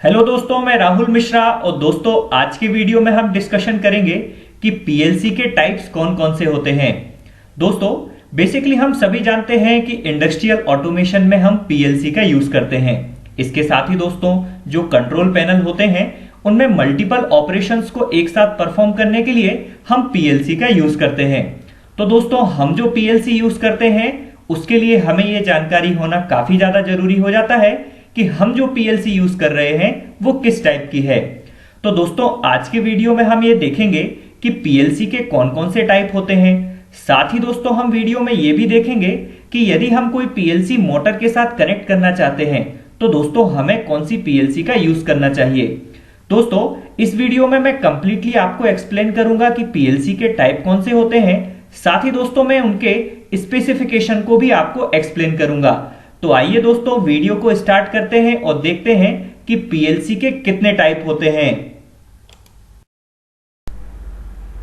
Hello दोस्तों, मैं राहुल मिश्रा। और दोस्तों, आज की वीडियो में हम डिस्कशन करेंगे कि पीएलसी के टाइप्स कौन कौन से होते हैं। दोस्तों, बेसिकली हम सभी जानते हैं कि इंडस्ट्रियल ऑटोमेशन में हम पीएलसी का यूज करते हैं। इसके साथ ही दोस्तों, जो कंट्रोल पैनल होते हैं उनमें मल्टीपल ऑपरेशंस को एक साथ परफॉर्म करने के लिए हम पीएलसी का यूज करते हैं। तो दोस्तों, हम जो पीएलसी यूज करते हैं उसके लिए हमें यह जानकारी होना काफी ज्यादा जरूरी हो जाता है कि हम जो पीएलसी यूज कर रहे हैं वो किस टाइप की है। तो दोस्तों, आज के वीडियो में हम ये देखेंगे कि पीएलसी के कौन कौन से टाइप होते हैं। साथ ही दोस्तों, हम वीडियो में ये भी देखेंगे कि यदि हम कोई पीएलसी मोटर के साथ कनेक्ट करना चाहते हैं तो दोस्तों हमें कौन सी पीएलसी का यूज करना चाहिए। दोस्तों, इस वीडियो में मैं कंप्लीटली आपको एक्सप्लेन करूंगा कि पीएलसी के टाइप कौन से होते हैं। साथ ही दोस्तों, मैं उनके स्पेसिफिकेशन को भी आपको एक्सप्लेन करूंगा। तो आइए दोस्तों, वीडियो को स्टार्ट करते हैं और देखते हैं कि पीएलसी के कितने टाइप होते हैं।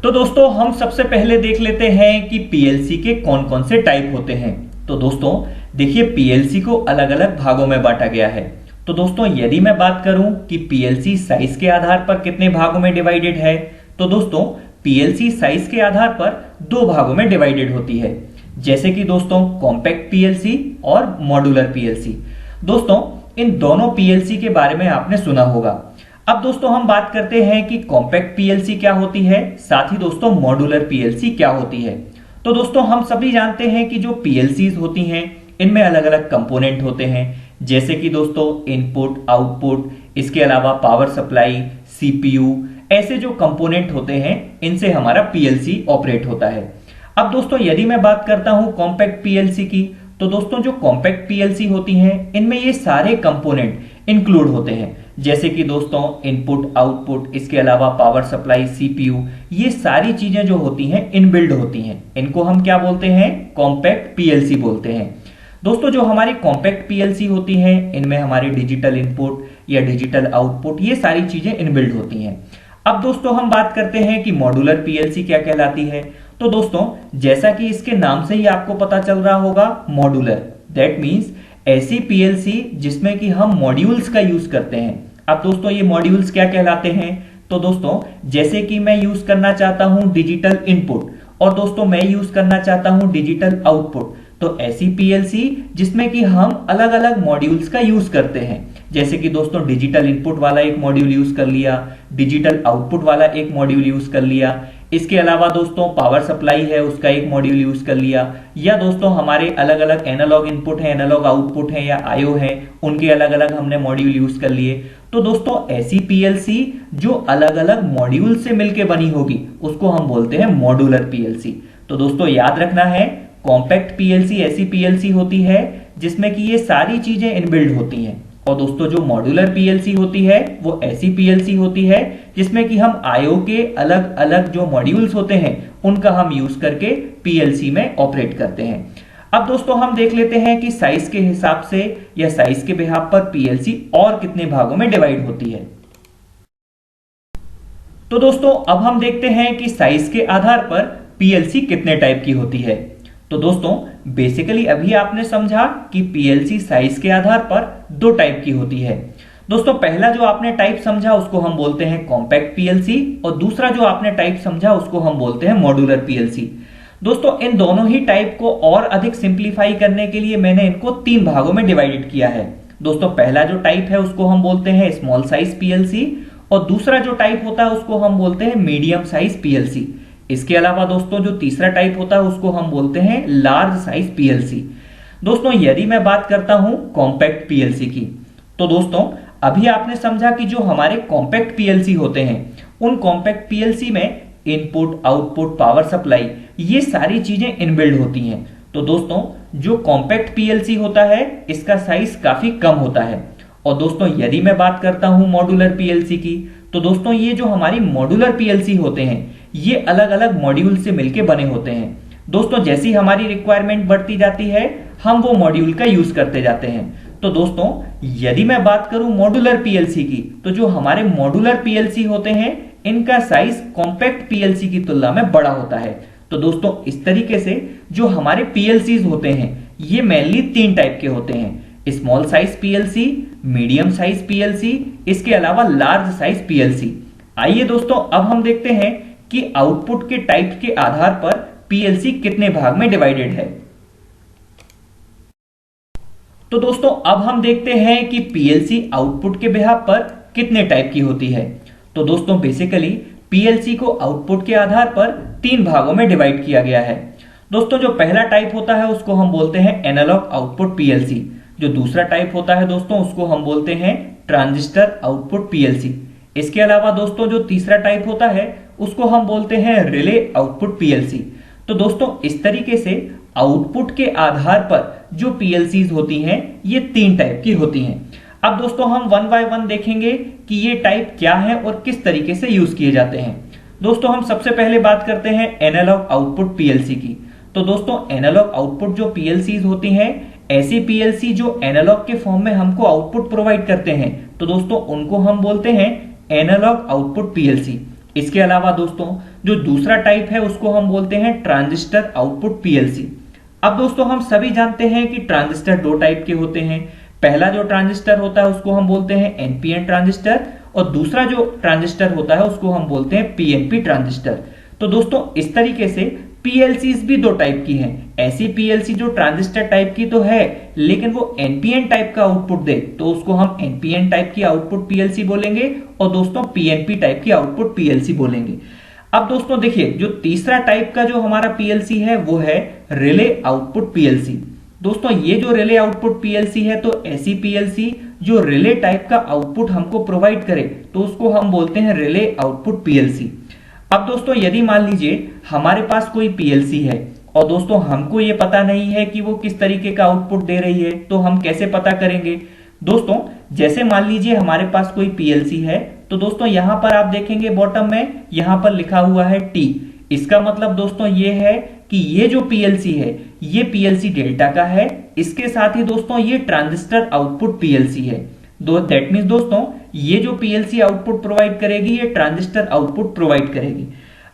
तो दोस्तों, हम सबसे पहले देख लेते हैं कि पीएलसी के कौन कौन से टाइप होते हैं। तो दोस्तों देखिए, पीएलसी को अलग अलग भागों में बांटा गया है। तो दोस्तों, यदि मैं बात करूं कि पीएलसी साइज के आधार पर कितने भागों में डिवाइडेड है, तो दोस्तों पीएलसी साइज के आधार पर दो भागों में डिवाइडेड होती है, जैसे कि दोस्तों कॉम्पैक्ट पीएलसी और मॉड्यूलर पीएलसी। दोस्तों, इन दोनों पीएलसी के बारे में आपने सुना होगा। अब दोस्तों हम बात करते हैं कि कॉम्पैक्ट पीएलसी क्या होती है, साथ ही दोस्तों मॉड्यूलर पीएलसी क्या होती है। तो दोस्तों, हम सभी जानते हैं कि जो पीएलसीज होती हैं इनमें अलग अलग कंपोनेंट होते हैं, जैसे कि दोस्तों इनपुट, आउटपुट, इसके अलावा पावर सप्लाई, सीपीयू, ऐसे जो कंपोनेंट होते हैं इनसे हमारा पीएलसी ऑपरेट होता है। अब दोस्तों, यदि मैं बात करता हूं कॉम्पैक्ट पीएलसी की, तो दोस्तों जो कॉम्पैक्ट पीएलसी होती हैं इनमें ये सारे कंपोनेंट इंक्लूड होते हैं, जैसे कि दोस्तों इनपुट, आउटपुट, इसके अलावा पावर सप्लाई, सीपीयू, ये सारी चीजें जो होती हैं इनबिल्ड होती हैं। इनको हम क्या बोलते हैं? कॉम्पैक्ट पीएलसी बोलते हैं। दोस्तों, जो हमारी कॉम्पैक्ट पीएलसी होती हैं इनमें हमारी डिजिटल इनपुट या डिजिटल आउटपुट, ये सारी चीजें इनबिल्ड होती हैं। अब दोस्तों हम बात करते हैं कि मॉड्यूलर पीएलसी क्या कहलाती है। तो दोस्तों, जैसा कि इसके नाम से ही आपको पता चल रहा होगा, मॉड्यूलर, दैट मींस ऐसी पीएलसी जिसमें कि हम मॉड्यूल्स का यूज करते हैं। अब दोस्तों, ये मॉड्यूल्स क्या कहलाते हैं? तो दोस्तों, जैसे कि मैं यूज करना चाहता हूं डिजिटल इनपुट और दोस्तों मैं यूज करना चाहता हूं डिजिटल आउटपुट, तो ऐसी पीएलसी जिसमें कि हम अलग अलग मॉड्यूल्स का यूज करते हैं, जैसे कि दोस्तों डिजिटल इनपुट वाला एक मॉड्यूल यूज कर लिया, डिजिटल आउटपुट वाला एक मॉड्यूल यूज कर लिया, इसके अलावा दोस्तों पावर सप्लाई है उसका एक मॉड्यूल यूज कर लिया, या दोस्तों हमारे अलग अलग एनालॉग इनपुट है, एनालॉग आउटपुट है या आईओ है, उनके अलग अलग हमने मॉड्यूल यूज कर लिए। तो दोस्तों ऐसी पीएलसी जो अलग अलग मॉड्यूल से मिलकर बनी होगी उसको हम बोलते हैं मॉड्यूलर पीएलसी। तो दोस्तों याद रखना है, कॉम्पैक्ट पीएलसी ऐसी पीएलसी होती है जिसमें कि ये सारी चीजें इनबिल्ड होती हैं, और दोस्तों जो मॉड्यूलर पीएलसी होती है वो ऐसी पीएलसी होती है जिसमें कि हम आईओ के अलग अलग जो मॉड्यूल्स होते हैं उनका हम यूज करके पीएलसी में ऑपरेट करते हैं। अब दोस्तों हम देख लेते हैं कि साइज के हिसाब से या साइज के बिहाफ पर पीएलसी और कितने भागों में डिवाइड होती है। तो दोस्तों अब हम देखते हैं कि साइज के आधार पर पीएलसी कितने टाइप की होती है। तो दोस्तों बेसिकली अभी आपने समझा कि पीएलसी साइज के आधार पर दो टाइप की होती है। दोस्तों पहला जो आपने टाइप समझा उसको हम बोलते हैं कॉम्पैक्ट पीएलसी, और दूसरा जो आपने टाइप समझा उसको हम बोलते हैं मॉड्यूलर पीएलसी। दोस्तों इन दोनों ही टाइप को और अधिक सिंप्लीफाई करने के लिए मैंने इनको तीन भागों में डिवाइडेड किया है। दोस्तों पहला जो टाइप है उसको हम बोलते हैं स्मॉल साइज पीएलसी, और दूसरा जो टाइप होता है उसको हम बोलते हैं मीडियम साइज पीएलसी। इसके अलावा दोस्तों जो तीसरा टाइप होता है उसको हम बोलते हैं लार्ज साइज पीएलसी। दोस्तों यदि मैं बात करता हूं कॉम्पैक्ट पीएलसी की, तो दोस्तों अभी आपने समझा कि जो हमारे कॉम्पैक्ट पीएलसी होते हैं उन कॉम्पैक्ट पीएलसी में इनपुट, आउटपुट, पावर सप्लाई, ये सारी चीजें इनबिल्ड होती हैं। तो दोस्तों जो कॉम्पैक्ट पीएलसी होता है इसका साइज काफी कम होता है। और दोस्तों यदि मैं बात करता हूं मॉड्यूलर पीएलसी की, तो दोस्तों ये जो हमारी मॉड्यूलर पीएलसी होते हैं ये अलग अलग मॉड्यूल से मिलकर बने होते हैं। दोस्तों जैसी हमारी रिक्वायरमेंट बढ़ती जाती है हम वो मॉड्यूल का यूज करते जाते हैं। तो दोस्तों यदि मैं बात करूं मॉड्यूलर पीएलसी की, तो जो हमारे मॉड्यूलर पीएलसी होते हैं इनका साइज कॉम्पैक्ट पीएलसी की तुलना में बड़ा होता है। तो दोस्तों इस तरीके से जो हमारे पीएलसीज होते हैं ये मेनली तीन टाइप के होते हैं, small size PLC, medium size PLC, इसके अलावा लार्ज साइज पीएलसी। आइए दोस्तों अब हम देखते हैं कि आउटपुट के टाइप के आधार पर पीएलसी कितने भाग में डिवाइडेड है। तो दोस्तों अब हम देखते हैं कि पीएलसी आउटपुट के बिहाफ पर कितने टाइप की होती है। तो दोस्तों बेसिकली पीएलसी को आउटपुट के आधार पर 3 भागों में डिवाइड किया गया है। दोस्तों जो पहला टाइप होता है उसको हम बोलते हैं एनालॉग आउटपुट पीएलसी। जो दूसरा टाइप होता है दोस्तों उसको हम बोलते हैं ट्रांजिस्टर आउटपुट पीएलसी। इसके अलावा दोस्तों जो तीसरा टाइप होता है उसको हम बोलते हैं रिले आउटपुट पीएलसी। तो दोस्तों इस तरीके से आउटपुट के आधार पर जो पीएलसीज होती हैं ये 3 टाइप की होती हैं। अब दोस्तों हम वन बाय वन देखेंगे कि ये टाइप क्या है और किस तरीके से यूज किए जाते हैं। दोस्तों हम सबसे पहले बात करते हैं एनालॉग आउटपुट पीएलसी की। तो दोस्तों एनालॉग आउटपुट जो पीएलसीज होती हैं, ऐसी पीएलसी जो एनालॉग के फॉर्म में हमको आउटपुट प्रोवाइड करते हैं, तो दोस्तों उनको हम बोलते हैं एनालॉग आउटपुट पीएलसी। इसके अलावा दोस्तों जो दूसरा टाइप है उसको हम बोलते हैं ट्रांजिस्टर आउटपुट पीएलसी। अब दोस्तों हम सभी जानते हैं कि ट्रांजिस्टर 2 टाइप के होते हैं। पहला जो ट्रांजिस्टर होता है उसको हम बोलते हैं एनपीएन ट्रांजिस्टर और दूसरा जो ट्रांजिस्टर होता है उसको हम बोलते हैं पीएनपी ट्रांजिस्टर। तो दोस्तों इस तरीके से पीएलसीज भी 2 टाइप की हैं। ऐसी पीएलसी जो ट्रांजिस्टर टाइप की तो है लेकिन वो एनपीएन टाइप का आउटपुट दे तो उसको हम एनपीएन टाइप की आउटपुट पीएलसी बोलेंगे और दोस्तों पीएनपी टाइप की आउटपुट पीएलसी बोलेंगे। अब दोस्तों देखिए जो तीसरा टाइप का जो हमारा पीएलसी है वो है रिले आउटपुट पीएलसी। दोस्तों ये जो रिले आउटपुट पीएलसी है तो ऐसी पीएलसी जो रिले टाइप का आउटपुट हमको प्रोवाइड करे तो उसको हम बोलते हैं रिले आउटपुट पीएलसी। अब दोस्तों यदि मान लीजिए हमारे पास कोई पीएलसी है और दोस्तों हमको ये पता नहीं है कि वो किस तरीके का आउटपुट दे रही है, तो हम कैसे पता करेंगे। दोस्तों जैसे मान लीजिए हमारे पास कोई पीएलसी है तो दोस्तों यहां पर आप देखेंगे बॉटम में यहां पर लिखा हुआ है टी। इसका मतलब दोस्तों ये है कि ये जो पीएलसी है ये पीएलसी डेल्टा का है। इसके साथ ही दोस्तों ये ट्रांजिस्टर आउटपुट पीएलसी है। दैट मीन्स दोस्तों ये जो पीएलसी आउटपुट प्रोवाइड करेगी ये ट्रांजिस्टर आउटपुट प्रोवाइड करेगी।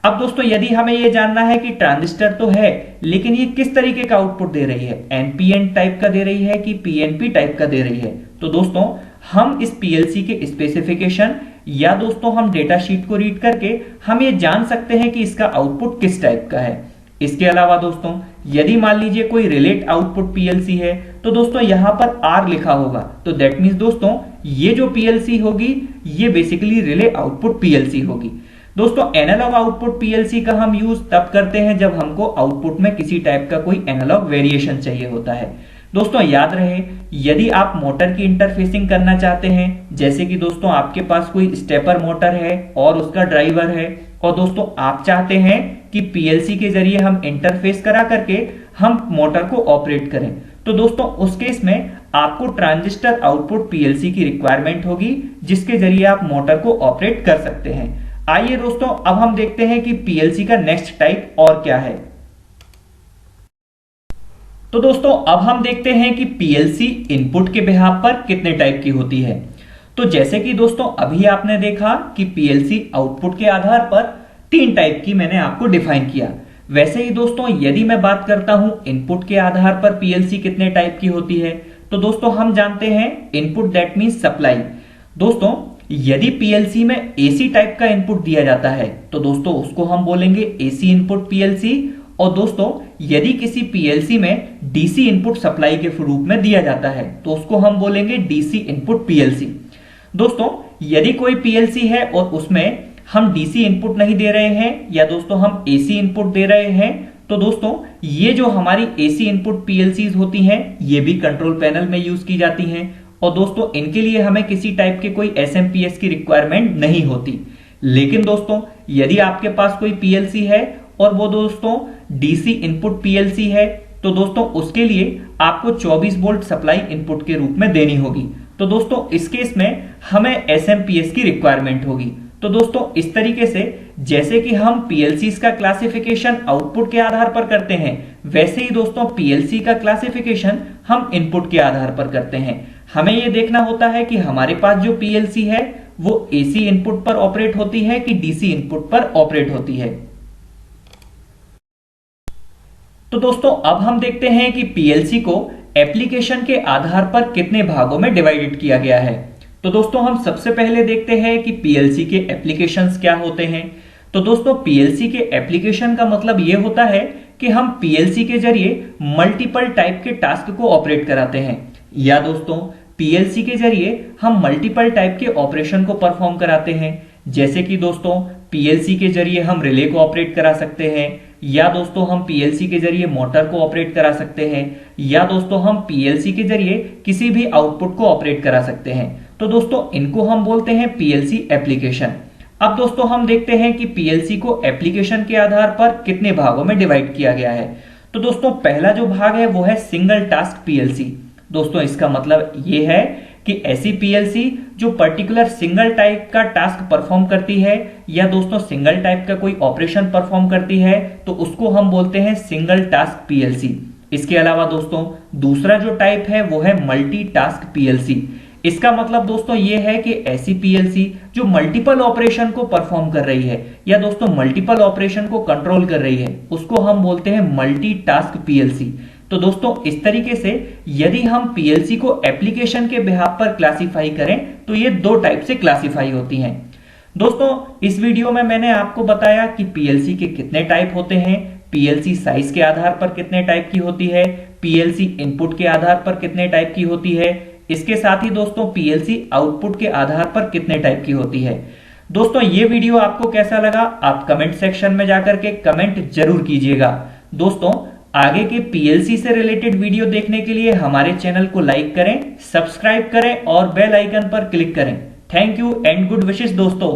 अब दोस्तों यदि हमें ये जानना है कि ट्रांजिस्टर तो है लेकिन ये किस तरीके का आउटपुट दे रही है, एनपीएन टाइप का दे रही है कि पीएनपी टाइप का दे रही है, तो दोस्तों हम इस पीएलसी के स्पेसिफिकेशन या दोस्तों हम डेटा शीट को रीड करके हम ये जान सकते हैं कि इसका आउटपुट किस टाइप का है। इसके अलावा दोस्तों यदि मान लीजिए कोई रिलेट आउटपुट पीएलसी है तो दोस्तों यहां पर आर लिखा होगा, तो दैट मीन्स दोस्तों ये जो पीएलसी होगी ये बेसिकली रिले आउटपुट पीएलसी होगी। दोस्तों एनालॉग आउटपुट पीएलसी का हम यूज तब करते हैं जब हमको आउटपुट में किसी टाइप का कोई एनालॉग वेरिएशन चाहिए होता है। दोस्तों याद रहे यदि आप मोटर की इंटरफेसिंग करना चाहते हैं, जैसे कि दोस्तों आपके पास कोई स्टेपर मोटर है और उसका ड्राइवर है और दोस्तों आप चाहते हैं कि पीएलसी के जरिए हम इंटरफेस करा करके हम मोटर को ऑपरेट करें, तो दोस्तों उस केस में आपको ट्रांजिस्टर आउटपुट पीएलसी की रिक्वायरमेंट होगी जिसके जरिए आप मोटर को ऑपरेट कर सकते हैं। आइए दोस्तों अब हम देखते हैं कि पीएलसी का नेक्स्ट टाइप और क्या है। तो दोस्तों अब हम देखते हैं कि पीएलसी इनपुट के बिहाफ पर कितने टाइप की होती है। तो जैसे कि दोस्तों अभी आपने देखा कि पीएलसी आउटपुट के आधार पर 3 टाइप की मैंने आपको डिफाइन किया, वैसे ही दोस्तों यदि मैं बात करता हूं इनपुट के आधार पर पीएलसी कितने टाइप की होती है, तो दोस्तों हम जानते हैं इनपुट दैट मीन्स सप्लाई। दोस्तों यदि पीएलसी में एसी टाइप का इनपुट दिया जाता है तो दोस्तों उसको हम बोलेंगे एसी इनपुट पीएलसी, और दोस्तों यदि किसी पीएलसी में डीसी इनपुट सप्लाई के रूप में दिया जाता है तो उसको हम बोलेंगे डीसी इनपुट पीएलसी। दोस्तों यदि कोई पीएलसी है और उसमें हम डीसी इनपुट नहीं दे रहे हैं या दोस्तों हम एसी इनपुट दे रहे हैं, तो दोस्तों ये जो हमारी एसी इनपुट पीएलसीज होती हैं ये भी कंट्रोल पैनल में यूज की जाती हैं और दोस्तों इनके लिए हमें किसी टाइप के कोई एसएमपीएस की रिक्वायरमेंट नहीं होती। लेकिन दोस्तों यदि आपके पास कोई पीएलसी है और वो दोस्तों डीसी इनपुट पीएलसी है तो दोस्तों उसके लिए आपको 24 वोल्ट सप्लाई इनपुट के रूप में देनी होगी। तो दोस्तों इस केस में हमें एसएमपीएस की रिक्वायरमेंट होगी। तो दोस्तों इस तरीके से जैसे कि हम पीएलसीज का क्लासिफिकेशन आउटपुट के आधार पर करते हैं, वैसे ही दोस्तों पीएलसी का क्लासिफिकेशन हम इनपुट के आधार पर करते हैं। हमें यह देखना होता है कि हमारे पास जो पीएलसी है वो एसी इनपुट पर ऑपरेट होती है कि डीसी इनपुट पर ऑपरेट होती है। तो दोस्तों अब हम देखते हैं कि पीएलसी को एप्लीकेशन के आधार पर कितने भागों में डिवाइडेड किया गया है। तो दोस्तों हम सबसे पहले देखते हैं कि पीएलसी के एप्लीकेशंस क्या होते हैं। तो दोस्तों पीएलसी के एप्लीकेशन का मतलब यह होता है कि हम पीएलसी के जरिए मल्टीपल टाइप के टास्क को ऑपरेट कराते हैं, या दोस्तों पीएलसी के जरिए हम मल्टीपल टाइप के ऑपरेशन को परफॉर्म कराते हैं। जैसे कि दोस्तों पीएलसी के जरिए हम रिले को ऑपरेट करा सकते हैं, या दोस्तों हम पीएलसी के जरिए मोटर को ऑपरेट करा सकते हैं, या दोस्तों हम पीएलसी के जरिए किसी भी आउटपुट को ऑपरेट करा सकते हैं। तो दोस्तों इनको हम बोलते हैं पीएलसी एप्लीकेशन। अब दोस्तों हम देखते हैं कि पीएलसी को एप्लीकेशन के आधार पर कितने भागों में डिवाइड किया गया है। तो दोस्तों पहला जो भाग है वो है सिंगल टास्क पीएलसी। दोस्तों इसका मतलब ये है कि ऐसी पीएलसी जो पर्टिकुलर सिंगल टाइप का टास्क परफॉर्म करती है, या दोस्तों सिंगल टाइप का कोई ऑपरेशन परफॉर्म करती है, तो उसको हम बोलते हैं सिंगल टास्क पीएलसी। इसके अलावा दोस्तों दूसरा जो टाइप है वो है मल्टी टास्क पीएलसी। इसका मतलब दोस्तों ये है कि ऐसी पीएलसी जो मल्टीपल ऑपरेशन को परफॉर्म कर रही है, या दोस्तों मल्टीपल ऑपरेशन को कंट्रोल कर रही है, उसको हम बोलते हैं मल्टी टास्क पीएलसी। तो दोस्तों इस तरीके से यदि हम पीएलसी को एप्लीकेशन के बिहाफ पर क्लासिफाई करें तो ये दो टाइप से क्लासिफाई होती हैं। दोस्तों इस वीडियो में मैंने आपको बताया कि पीएलसी के कितने टाइप होते हैं, पीएलसी साइज के आधार पर कितने टाइप की होती है, पीएलसी इनपुट के आधार पर कितने टाइप की होती है, इसके साथ ही दोस्तों पीएलसी आउटपुट के आधार पर कितने टाइप की होती है। दोस्तों ये वीडियो आपको कैसा लगा आप कमेंट सेक्शन में जाकर के कमेंट जरूर कीजिएगा। दोस्तों आगे के पीएलसी से रिलेटेड वीडियो देखने के लिए हमारे चैनल को लाइक करें, सब्सक्राइब करें और बेल आइकन पर क्लिक करें। Thank you and good wishes दोस्तों।